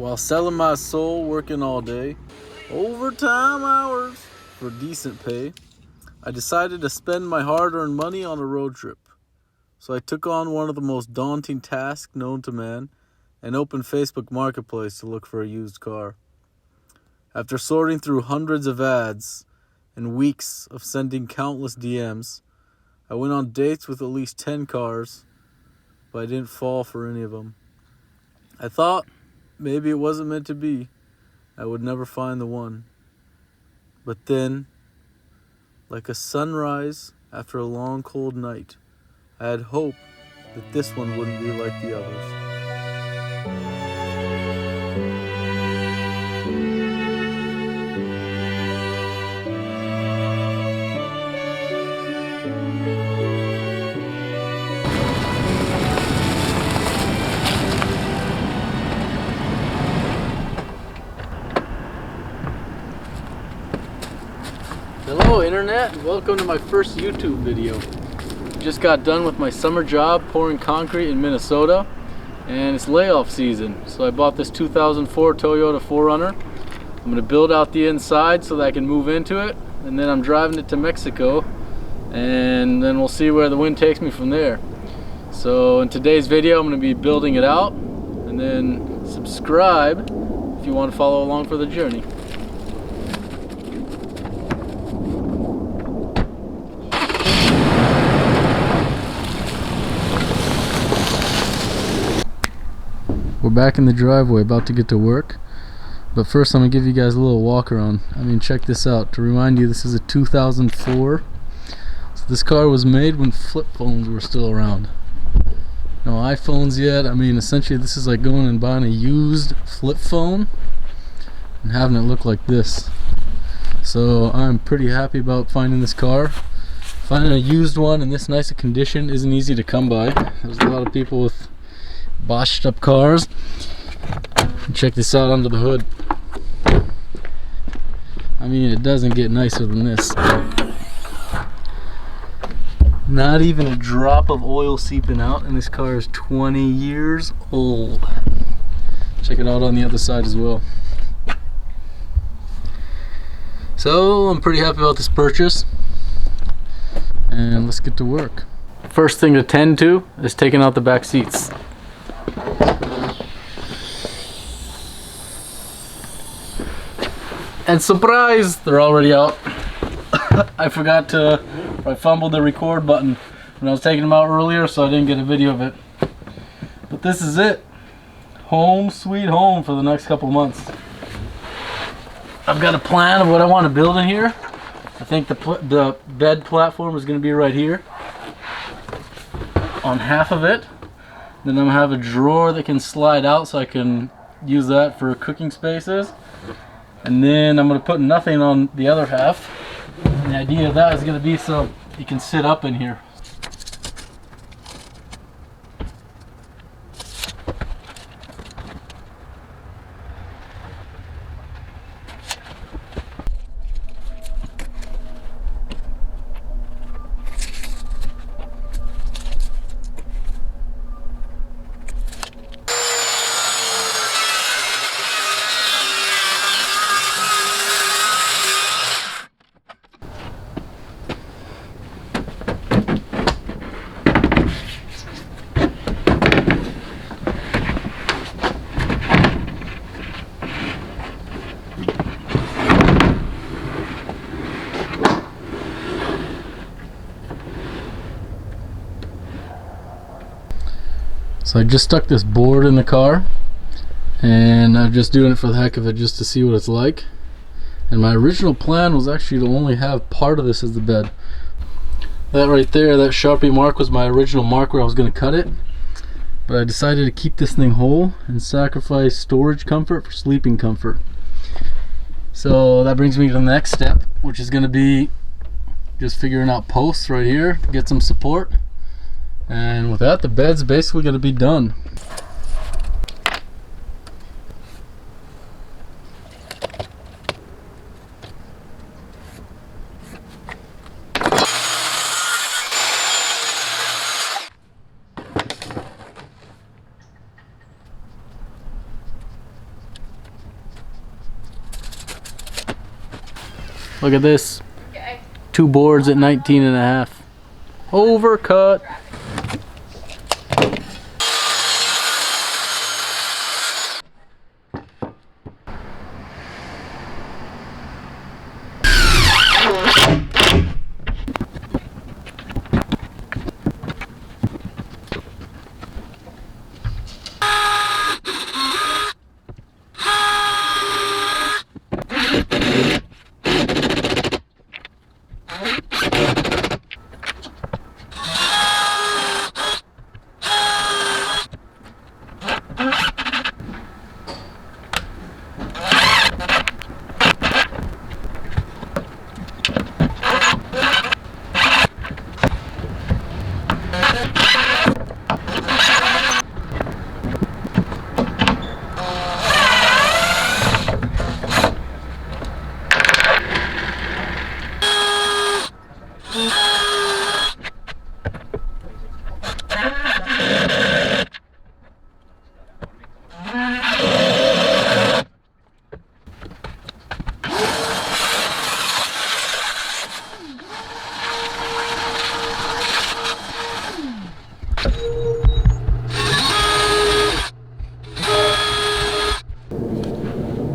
While selling my soul, working all day, overtime hours for decent pay, I decided to spend my hard-earned money on a road trip. So I took on one of the most daunting tasks known to man and opened Facebook Marketplace to look for a used car. After sorting through hundreds of ads and weeks of sending countless DMs, I went on dates with at least 10 cars, but I didn't fall for any of them. I thought maybe it wasn't meant to be. I would never find the one. But then, like a sunrise after a long cold night, I had hope that this one wouldn't be like the others. Hello Internet, and welcome to my first YouTube video. Just got done with my summer job pouring concrete in Minnesota, and it's layoff season. So I bought this 2004 Toyota 4Runner. I'm going to build out the inside so that I can move into it, and then I'm driving it to Mexico, and then we'll see where the wind takes me from there. So in today's video I'm going to be building it out, and then subscribe if you want to follow along for the journey. We're back in the driveway, about to get to work. But first I'm going to give you guys a little walk around. I mean, check this out. To remind you, this is a 2004. So this car was made when flip phones were still around. No iPhones yet. I mean, essentially this is like going and buying a used flip phone and having it look like this. So I'm pretty happy about finding this car. Finding a used one in this nice a condition isn't easy to come by. There's a lot of people with botched up cars. Check this out under the hood. I mean, it doesn't get nicer than this. Not even a drop of oil seeping out, and this car is 20 years old. Check it out on the other side as well. So I'm pretty happy about this purchase, and let's get to work. First thing to tend to is taking out the back seats. And surprise, they're already out. I fumbled the record button when I was taking them out earlier, so I didn't get a video of it. But this is it. Home sweet home for the next couple months. I've got a plan of what I want to build in here. I think the bed platform is going to be right here on half of it. Then I'm going to have a drawer that can slide out so I can use that for cooking spaces. And then I'm going to put nothing on the other half. And the idea of that is going to be so you can sit up in here. So I just stuck this board in the car, and I'm just doing it for the heck of it, just to see what it's like. And my original plan was actually to only have part of this as the bed. That right there, that Sharpie mark, was my original mark where I was going to cut it. But I decided to keep this thing whole and sacrifice storage comfort for sleeping comfort. So that brings me to the next step, which is going to be just figuring out posts right here to get some support. And with that, the bed's basically going to be done. Look at this. 2 boards at 19.5. Overcut.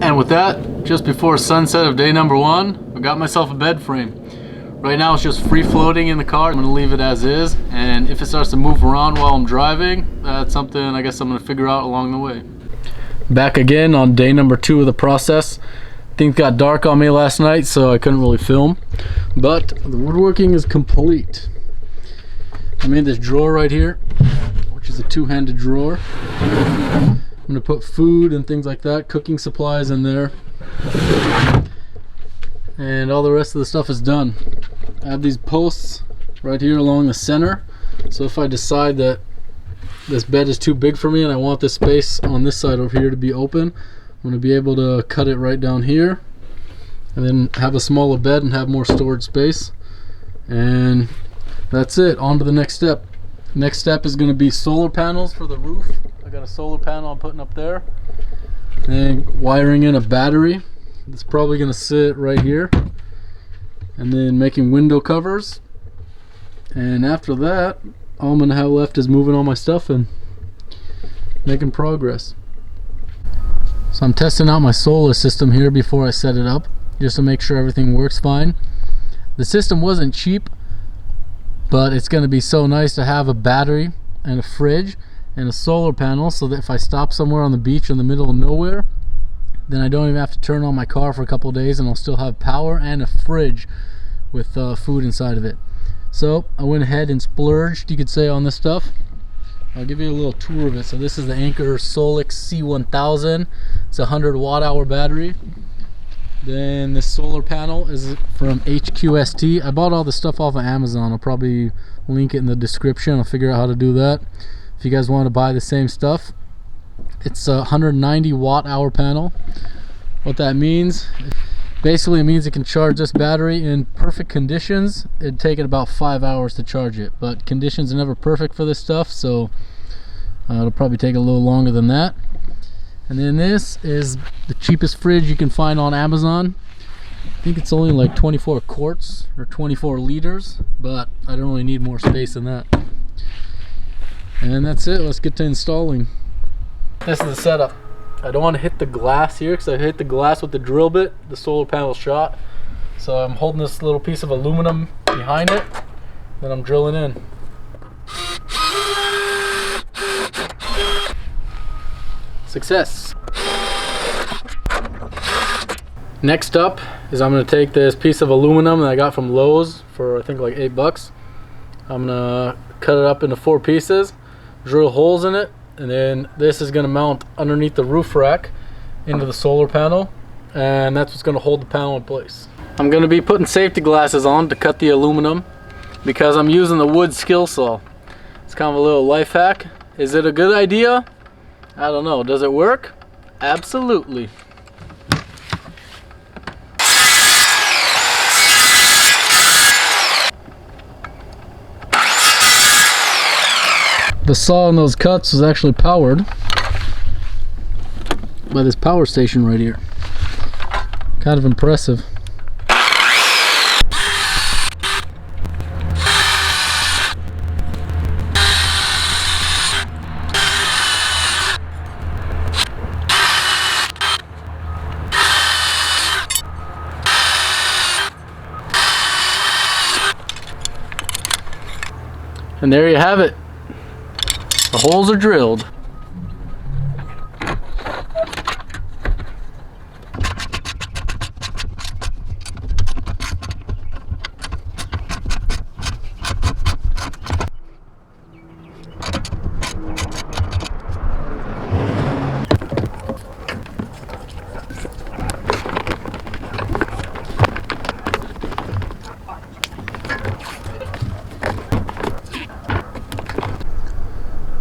And with that, just before sunset of day number 1, I got myself a bed frame. Right now it's just free floating in the car. I'm gonna leave it as is, and if it starts to move around while I'm driving, that's something I guess I'm gonna figure out along the way. Back again on day number 2 of the process. Things got dark on me last night, so I couldn't really film, but the woodworking is complete. I made this drawer right here, which is a 2-handed drawer. I'm gonna put food and things like that, cooking supplies in there, and all the rest of the stuff is done. I have these posts right here along the center, so if I decide that this bed is too big for me and I want this space on this side over here to be open, I'm gonna be able to cut it right down here and then have a smaller bed and have more storage space. And that's it. On to the next step. Next step is going to be solar panels for the roof. I got a solar panel I'm putting up there, and wiring in a battery. It's probably going to sit right here, and then making window covers. And after that, all I'm going to have left is moving all my stuff and making progress. So I'm testing out my solar system here before I set it up, just to make sure everything works fine. The system wasn't cheap, but it's going to be so nice to have a battery and a fridge and a solar panel, so that if I stop somewhere on the beach in the middle of nowhere, then I don't even have to turn on my car for a couple of days, and I'll still have power and a fridge with food inside of it. So I went ahead and splurged, you could say, on this stuff. I'll give you a little tour of it. So this is the Anker Solix C1000. It's a 100 watt-hour battery. Then this solar panel is from HQST. I bought all the stuff off of Amazon. I'll probably link it in the description. I'll figure out how to do that if you guys want to buy the same stuff. It's a 190 watt-hour panel. What that means, basically it means it can charge this battery in perfect conditions. It'd take it about 5 hours to charge it, but conditions are never perfect for this stuff, so it'll probably take a little longer than that. And then this is the cheapest fridge you can find on Amazon. I think it's only like 24 quarts or 24 liters, but I don't really need more space than that. And that's it. Let's get to installing. This is the setup. I don't want to hit the glass here, because I hit the glass with the drill bit, the solar panel shot. So I'm holding this little piece of aluminum behind it, then I'm drilling in. Success. Next up is I'm going to take this piece of aluminum that I got from Lowe's for I think like $8. I'm going to cut it up into 4 pieces, drill holes in it, and then this is going to mount underneath the roof rack into the solar panel, and that's what's going to hold the panel in place. I'm going to be putting safety glasses on to cut the aluminum because I'm using the wood skill saw. It's kind of a little life hack. Is it a good idea? I don't know. Does it work? Absolutely. The saw in those cuts was actually powered by this power station right here. Kind of impressive. And there you have it. The holes are drilled.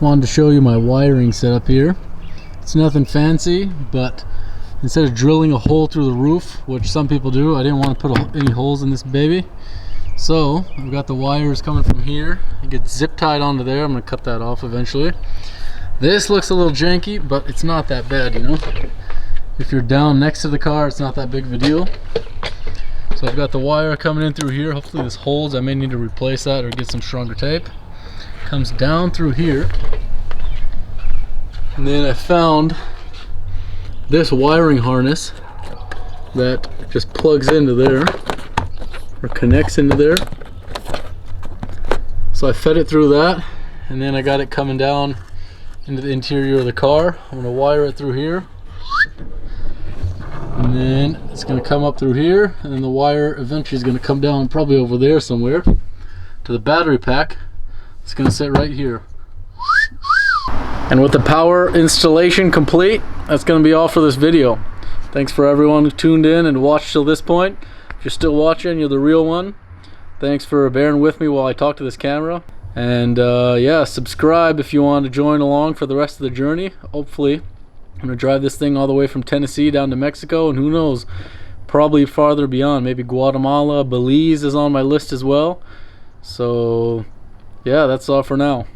Wanted to show you my wiring setup here. It's nothing fancy, but instead of drilling a hole through the roof, which some people do, I didn't want to put any holes in this baby. So I've got the wires coming from here. It gets zip tied onto there. I'm going to cut that off eventually. This looks a little janky, but it's not that bad, you know. If you're down next to the car, it's not that big of a deal. So I've got the wire coming in through here. Hopefully this holds. I may need to replace that or get some stronger tape. Comes down through here, and then I found this wiring harness that just plugs into there or connects into there. So I fed it through that, and then I got it coming down into the interior of the car. I'm going to wire it through here, and then it's going to come up through here, and then the wire eventually is going to come down probably over there somewhere to the battery pack. It's going to sit right here. And with the power installation complete, that's going to be all for this video. Thanks for everyone who tuned in and watched till this point. If you're still watching, you're the real one. Thanks for bearing with me while I talk to this camera. And yeah, subscribe if you want to join along for the rest of the journey. Hopefully, I'm going to drive this thing all the way from Tennessee down to Mexico, and who knows, probably farther beyond. Maybe Guatemala, Belize is on my list as well. So yeah, that's all for now.